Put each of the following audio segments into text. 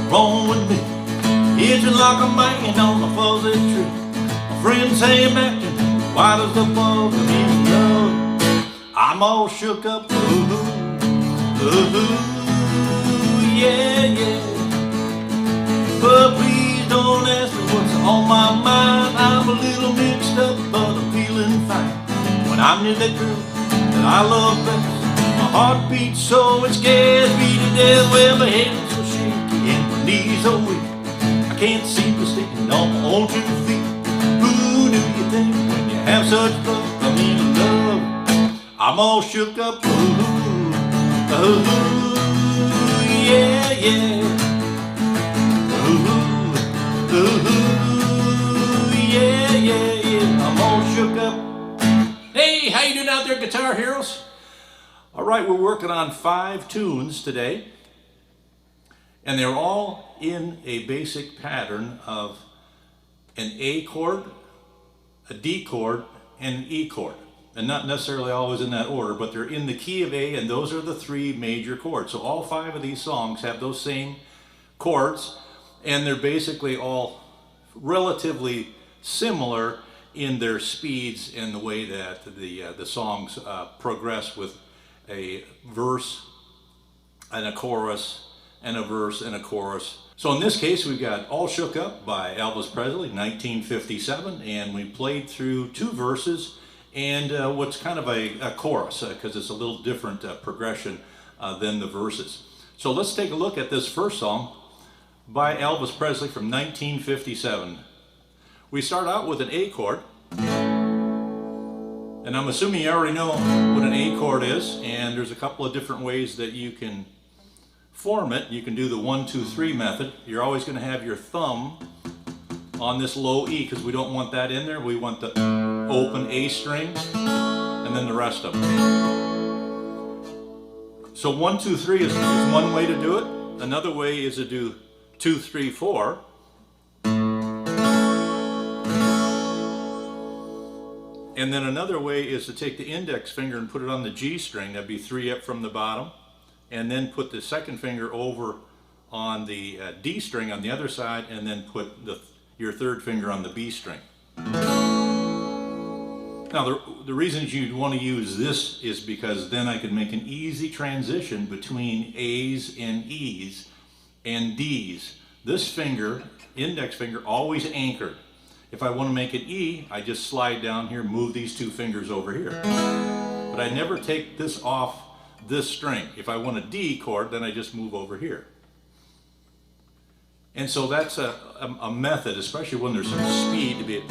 wrong with me? Itching like a man on a fuzzy tree. My friends say I'm acting, why does the bug I'm in love? I'm all shook up, ooh, ooh, yeah, yeah. But please don't ask me what's on my mind. I'm a little mixed up, but I'm feeling fine. When I'm near that girl that I love best, my heart beats so it scares me to death. Well, my head's so shaky and my knees are weak, I can't seem to stand on my own 2 feet. Who do you think when you have such luck? I'm in love. I'm all shook up, ooh, ooh, yeah, yeah. Ooh, ooh, yeah, yeah, yeah. I'm all shook up. Hey, how you doing out there, guitar heroes? All right, we're working on 5 tunes today, and they're all in a basic pattern of an A chord, a D chord, and an E chord. And not necessarily always in that order, but they're in the key of A, and those are the 3 major chords. So all 5 of these songs have those same chords, and they're basically all relatively similar in their speeds and the way that the songs progress with a verse and a chorus and a verse and a chorus. So in this case, we've got All Shook Up by Elvis Presley, 1957, and we played through 2 verses and what's kind of a chorus, because it's a little different progression than the verses. So let's take a look at this first song by Elvis Presley from 1957. We start out with an A chord, and I'm assuming you already know what an A chord is, and there's a couple of different ways that you can form it. You can do the 1, 2, 3 method. You're always going to have your thumb on this low E because we don't want that in there. We want the open A string and then the rest of them. So 1, 2, 3 is one way to do it. Another way is to do 2, 3, 4. And then another way is to take the index finger and put it on the G string. That'd be 3 up from the bottom. And then put the second finger over on the D string on the other side, and then put your third finger on the B string. Now the reason you'd want to use this is because then I could make an easy transition between A's and E's and D's. This finger, index finger, always anchored. If I want to make it E, I just slide down here, move these 2 fingers over here. But I never take this off this string. If I want a D chord, then I just move over here. And so that's a method, especially when there's some speed to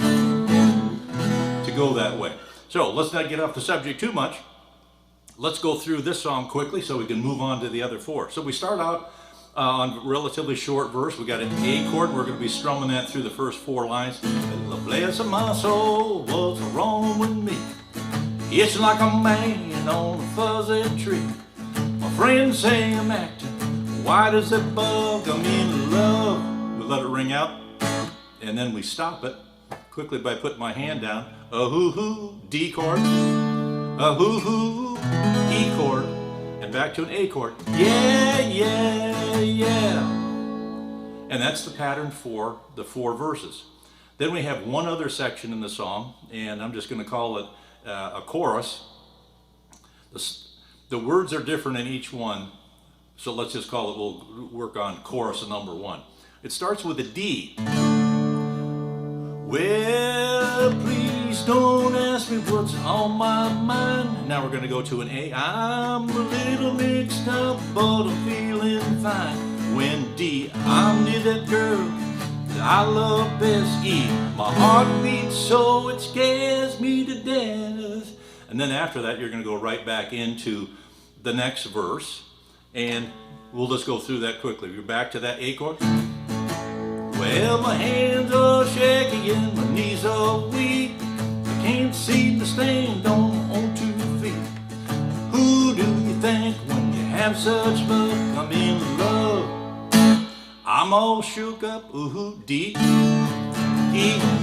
go that way. So let's not get off the subject too much. Let's go through this song quickly so we can move on to the other 4. So we start out on a relatively short verse. We got an A chord. We're going to be strumming that through the first 4 lines. The bless of my soul, what's wrong with me? It's like a man on a fuzzy tree. My friends say I'm acting, why does it bug? I'm in love. We let it ring out, and then we stop it quickly by putting my hand down. A hoo-hoo, D chord. A hoo-hoo, E chord. And back to an A chord. Yeah, yeah, yeah. And that's the pattern for the 4 verses. Then we have one other section in the song, and I'm just going to call it a chorus. The words are different in each one, so let's just call it, we'll work on chorus number 1. It starts with a D. Well, please don't ask me what's on my mind. Now we're going to go to an A. I'm a little mixed up, but I'm feeling fine. When D, I'm near that girl that I love best. E, my heart beats so it scares me to death. And then after that, you're going to go right back into the next verse, and we'll just go through that quickly. You're back to that A chord. Well, my hands are shaky and my knees are weak. I can't seem to stand on 2 feet. Who do you think when you have such luck? I'm in love. I'm all shook up. Ooh, D, E,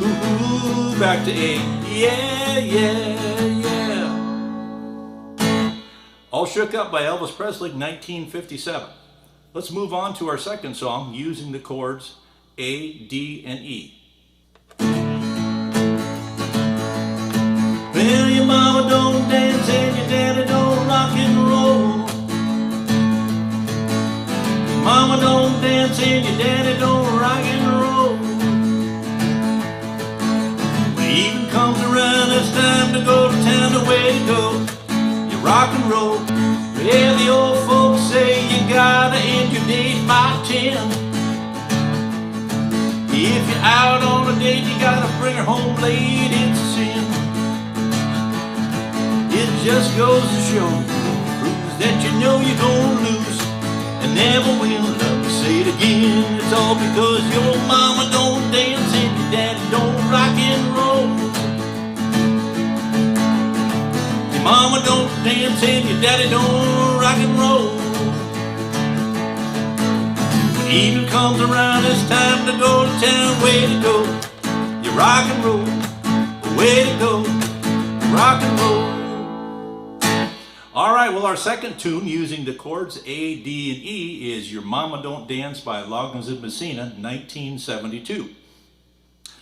ooh, back to A. Yeah, yeah, yeah. All Shook Up by Elvis Presley, 1957. Let's move on to our second song using the chords A, D, and E. Well, your mama don't dance and your daddy don't rock and roll. Your mama don't dance and your daddy don't rock and roll. When evening comes around, it's time to go to town. The way to go, you rock and roll. Yeah, the old folks say you gotta end your date by 10. If you're out on a date, you gotta bring her home late, it's a sin. It just goes to show, proves that you know you're gonna lose and never win. Let me say it again, it's all because your mama don't dance and your daddy don't rock and roll. Your mama don't dance and your daddy don't rock and roll. When evening comes around, it's time to go to town. Way to go, you rock and roll. Way to go, rock and roll. All right, well, our second tune using the chords A, D, and E is Your Mama Don't Dance by Loggins and Messina, 1972.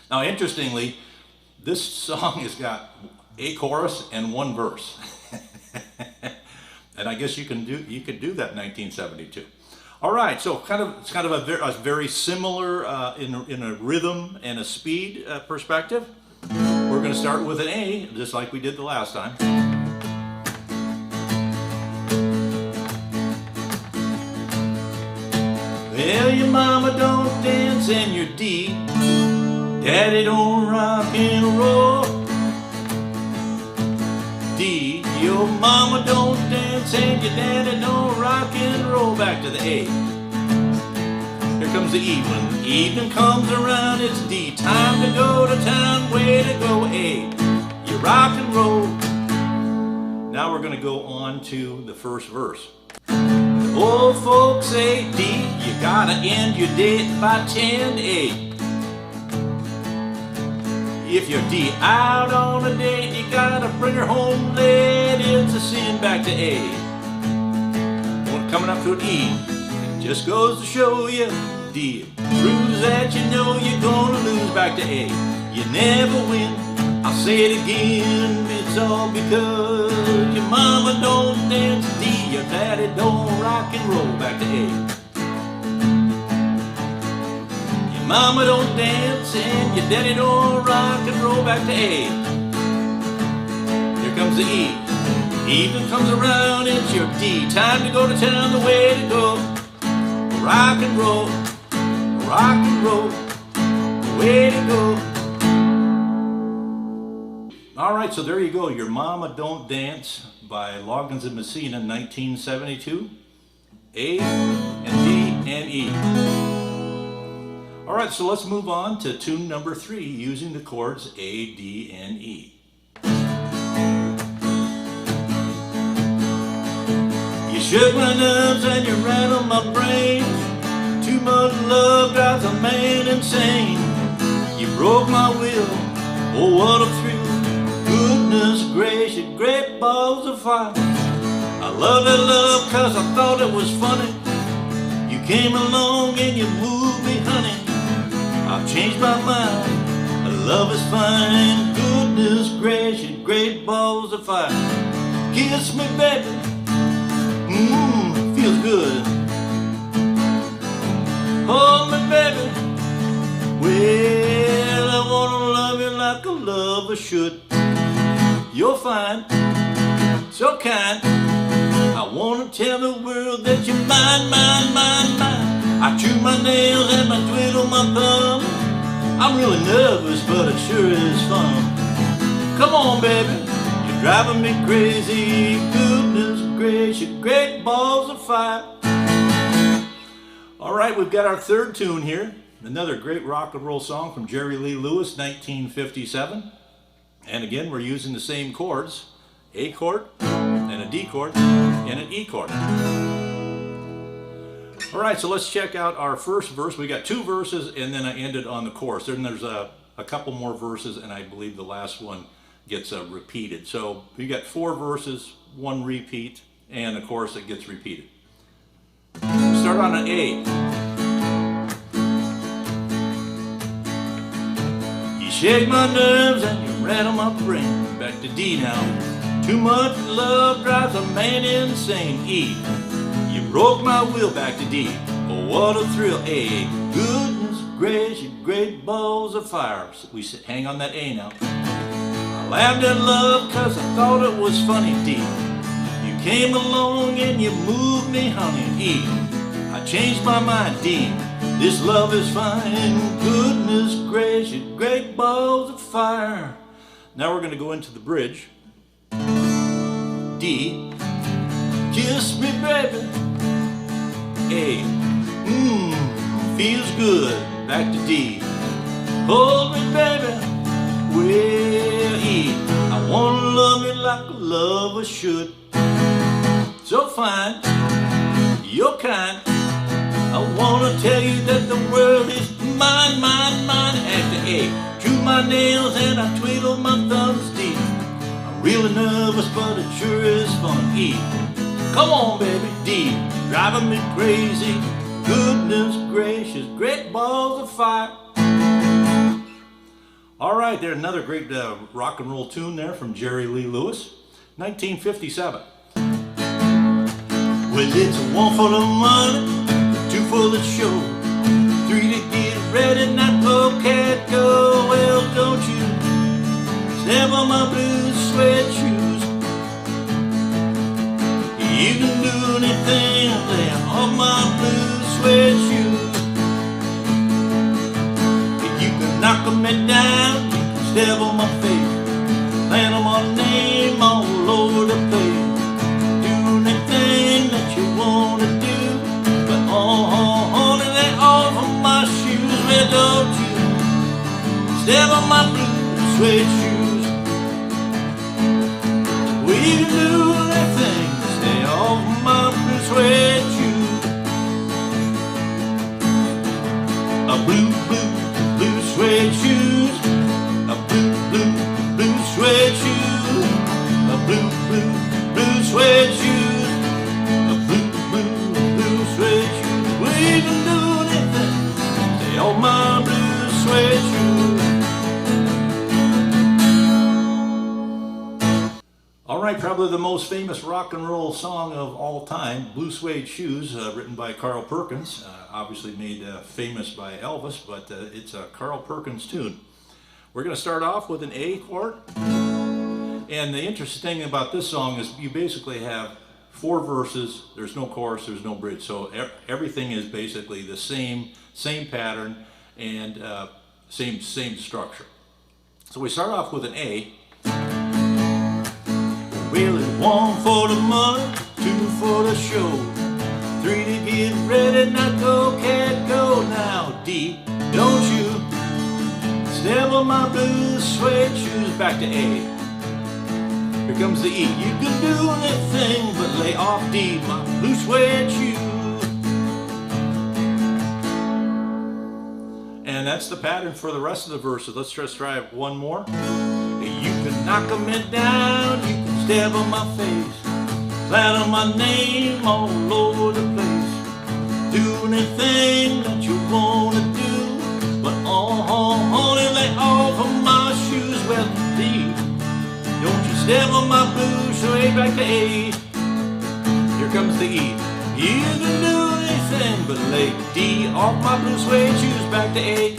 Now, interestingly, this song has got a chorus and one verse. And I guess you could do that in 1972. All right, so it's kind of a very similar in a rhythm and a speed perspective. We're going to start with an A, just like we did the last time. Well, your mama don't dance and your D, daddy don't rock and roll. D, your mama don't dance and your daddy don't rock and roll. Back to the A. Here comes the E. When evening comes around, it's D. Time to go to town, way to go A. You rock and roll. Now we're going to go on to the first verse. Old folks say D, you gotta end your date by 10 A. If you're D out on a date, you gotta bring her home late, it's a sin. Back to A. Coming up to an E, it just goes to show you D proves that you know you're gonna lose. Back to A, you never win. I'll say it again, it's all because your mama don't dance D, your daddy don't rock and roll. Back to A. Your mama don't dance and your daddy don't rock and roll. Back to A. Here comes the E. Evening comes around, it's your D. Time to go to town, the way to go. Rock and roll, rock and roll, the way to go. All right, so there you go. Your Mama Don't Dance by Loggins and Messina, 1972. A and D and E. All right, so let's move on to tune number 3 using the chords A, D, and E. You shook my nerves and you rattled my brain. Too much love drives a man insane. You broke my will, oh what a thrill. Goodness gracious, great balls of fire. I love that love cause I thought it was funny. You came along and you moved me, honey. I've changed my mind, love is fine. Goodness gracious, great balls of fire. Kiss me baby, feels good. Hold me baby, well I wanna love you like a lover should. You're fine, so kind. I wanna tell the world that you're mine, mine, mine, mine. I chew my nails and I twiddle my thumb. I'm really nervous, but it sure is fun. Come on, baby, you're driving me crazy. Goodness gracious, great balls of fire. All right, we've got our third tune here. Another great rock and roll song from Jerry Lee Lewis, 1957. And again, we're using the same chords, A chord, and a D chord, and an E chord. All right, so let's check out our first verse. We got 2 verses, and then I ended on the chorus. Then there's a couple more verses, and I believe the last one gets repeated. So we got 4 verses, 1 repeat, and a chorus that gets repeated. Start start on an A. You shake my nerves and you rattle my brain. Back to D now. Too much love drives a man insane. E. You broke my will. Back to D. Oh, what a thrill. A. Goodness gracious, great balls of fire. So we hang on that A now. I laughed at love cause I thought it was funny. D. You came along and you moved me, honey. E. I changed my mind. D. This love is fine. Goodness gracious, great balls of fire. Now we're going to go into the bridge. D. Kiss me, baby. A. Feels good. Back to D. Hold me, baby. Well, E. I wanna love you like a lover should. So fine, you're kind. I wanna tell you that the world is mine, mine, mine. At the A. Chew my nails and I twiddle my thumbs. D. I'm really nervous, but it sure is fun. E. Come on, baby. D. Driving me crazy. Goodness gracious, great balls of fire. All right, there's another great rock and roll tune there from Jerry Lee Lewis, 1957. Well, it's 1 for the money, 2 for the show, 3 to get ready, not go, cat, go. Well, don't you step on my blue suede shoes. You can do anything, lay off my blue suede shoes. You can knock me down, you can step on my face, land on my name all over the place. Do anything that you wanna do, but honey, lay off of my shoes. Well, don't you step on my blue suede shoes. We can do anything, stay off my blue suede shoes. A blue, blue suede shoes. A blue, blue suede shoes. A blue, blue suede shoes. A blue, blue suede shoes. We can do anything, stay on my blue suede shoes. All right, probably the most famous rock and roll song of all time, Blue Suede Shoes, written by Carl Perkins. Obviously made famous by Elvis, but it's a Carl Perkins tune. We're going to start off with an A chord. And the interesting thing about this song is you basically have 4 verses, there's no chorus, there's no bridge. So everything is basically the same pattern and same structure. So we start off with an A. Well, it's 1 for the money, 2 for the show, 3 to get ready, now go, cat, go. Now D, don't you step on my blue suede shoes. Back to A. Here comes the E. You can do anything but lay off D, my blue suede shoes. And that's the pattern for the rest of the verses. Let's just try it one more. You can knock me down, you can step on my face, flat on my name all over the place. Do anything that you wanna do, but honey, lay off of my shoes. Well, D, don't you step on my blue suede. Back to A. Here comes the E. You can do anything but lay D off my blue suede shoes. Back to A.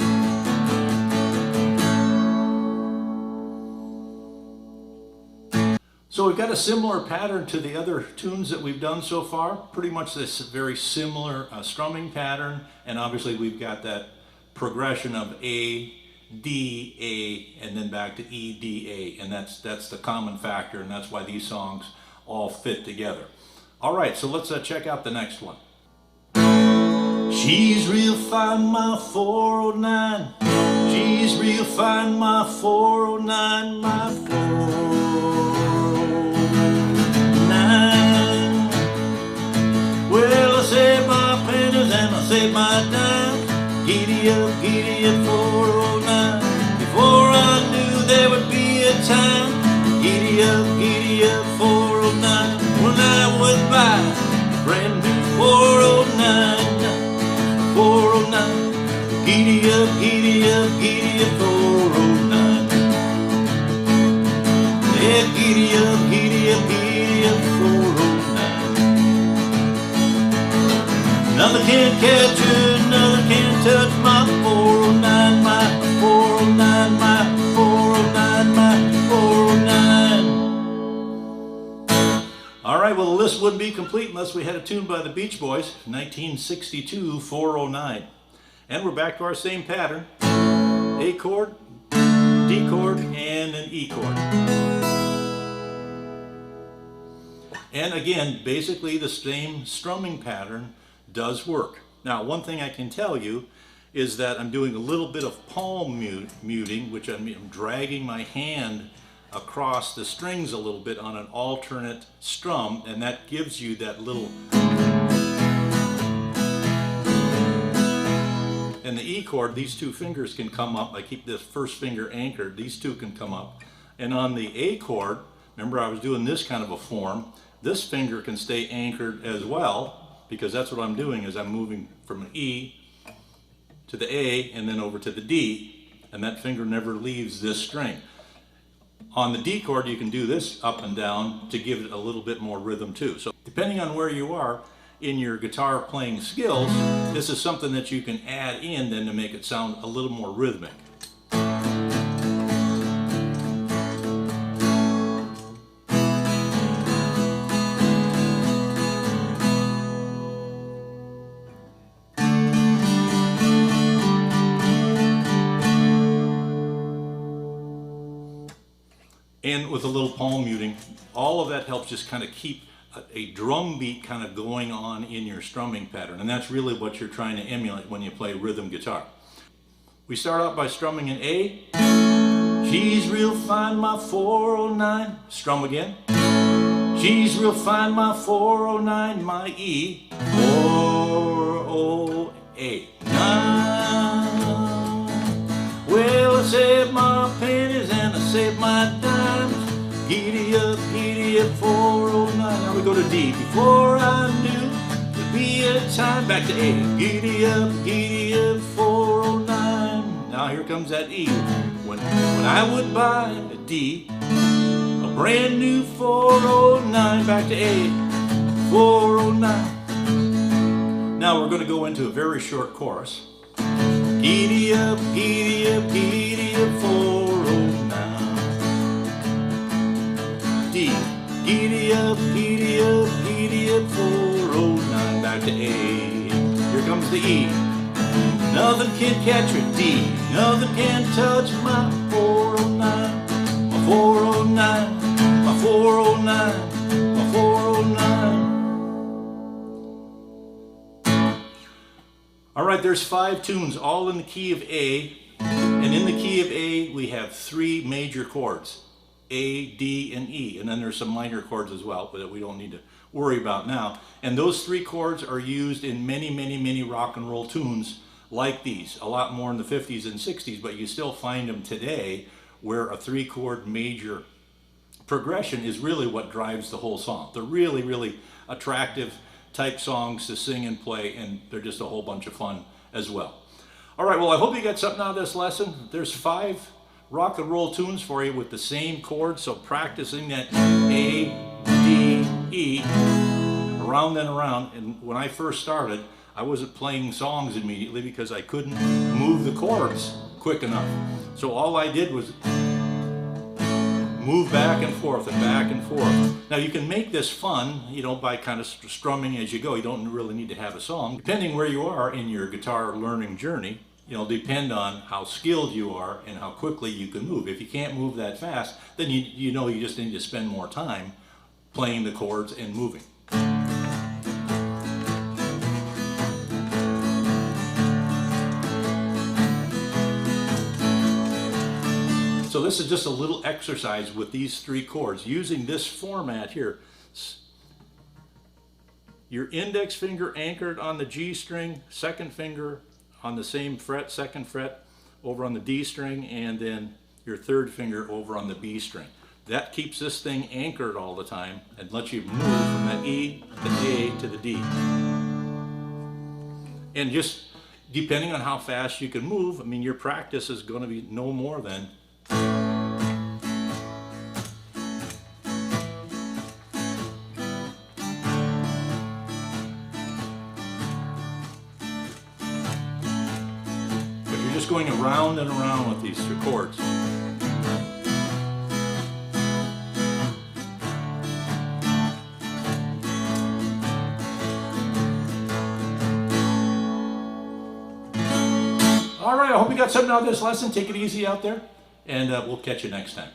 So we've got a similar pattern to the other tunes that we've done so far. Pretty much this very similar strumming pattern, and obviously we've got that progression of A, D, A, and then back to E, D, A, and that's the common factor, and that's why these songs all fit together. All right, so let's check out the next one. She's real fine, my 409. She's real fine, my 409, my 409. Well, I save my pennies and I save my dimes. Giddy up, 409. Before I knew there would be a time. Giddy up, 409. When I would buy a brand new 409. Nothing can catch you, nothing can touch my 409, my 409, my 409, my 409. All right, well, the list wouldn't be complete unless we had a tune by the Beach Boys, 1962, 409. And we're back to our same pattern, A chord, D chord, and an E chord. And again, basically the same strumming pattern does work. Now, one thing I can tell you is that I'm doing a little bit of palm muting, which I'm dragging my hand across the strings a little bit on an alternate strum, and that gives you that little. And the E chord, these two fingers can come up. I keep this first finger anchored. These two can come up. And on the A chord, remember I was doing this kind of a form, this finger can stay anchored as well, because that's what I'm doing, is I'm moving from an E to the A and then over to the D, and that finger never leaves this string. On the D chord, you can do this up and down to give it a little bit more rhythm too. So depending on where you are in your guitar playing skills, this is something that you can add in then to make it sound a little more rhythmic. And with a little palm muting, all of that helps just kind of keep a drum beat kind of going on in your strumming pattern. And that's really what you're trying to emulate when you play rhythm guitar. We start out by strumming an A. She's real fine, my 409. Strum again. She's real fine, my 409, my E. 408. 9. Well, I saved my pennies and I saved my dimes. Giddy up, 409. Now we go to D. Before I knew there'd be a time. Back to A. Giddy up, 409. Now here comes that E. When I would buy a D, a brand new 409. Back to A. 409. Now we're going to go into a very short chorus. Giddy up, 409. D. Giddy up, 409. Back to A. Here comes the E. Nothing can catch your D. Nothing can touch my 409. My 409. My 409. My 409. All right, there's 5 tunes, all in the key of A. And in the key of A, we have 3 major chords. A, D, and E, and then there's some minor chords as well, but that we don't need to worry about now. And those 3 chords are used in many rock and roll tunes like these. A lot more in the 50s and 60s, but you still find them today where a 3-chord major progression is really what drives the whole song. They're really attractive type songs to sing and play, and they're just a whole bunch of fun as well. All right, well, I hope you got something out of this lesson. There's 5 rock and roll tunes for you with the same chords, so practicing that A, D, E, around and around. And when I first started, I wasn't playing songs immediately because I couldn't move the chords quick enough. So all I did was move back and forth and back and forth. Now you can make this fun, you know, by kind of strumming as you go. You don't really need to have a song. Depending where you are in your guitar learning journey, it'll depend on how skilled you are and how quickly you can move. If you can't move that fast, then you know you just need to spend more time playing the chords and moving. So this is just a little exercise with these 3 chords using this format here. Your index finger anchored on the G string, 2nd finger on the same fret, 2nd fret over on the D string, and then your 3rd finger over on the B string. That keeps this thing anchored all the time and lets you move from that E to the A to the D. And just depending on how fast you can move, I mean, your practice is going to be no more than just going around and around with these chords. All right, I hope you got something out of this lesson. Take it easy out there, and we'll catch you next time.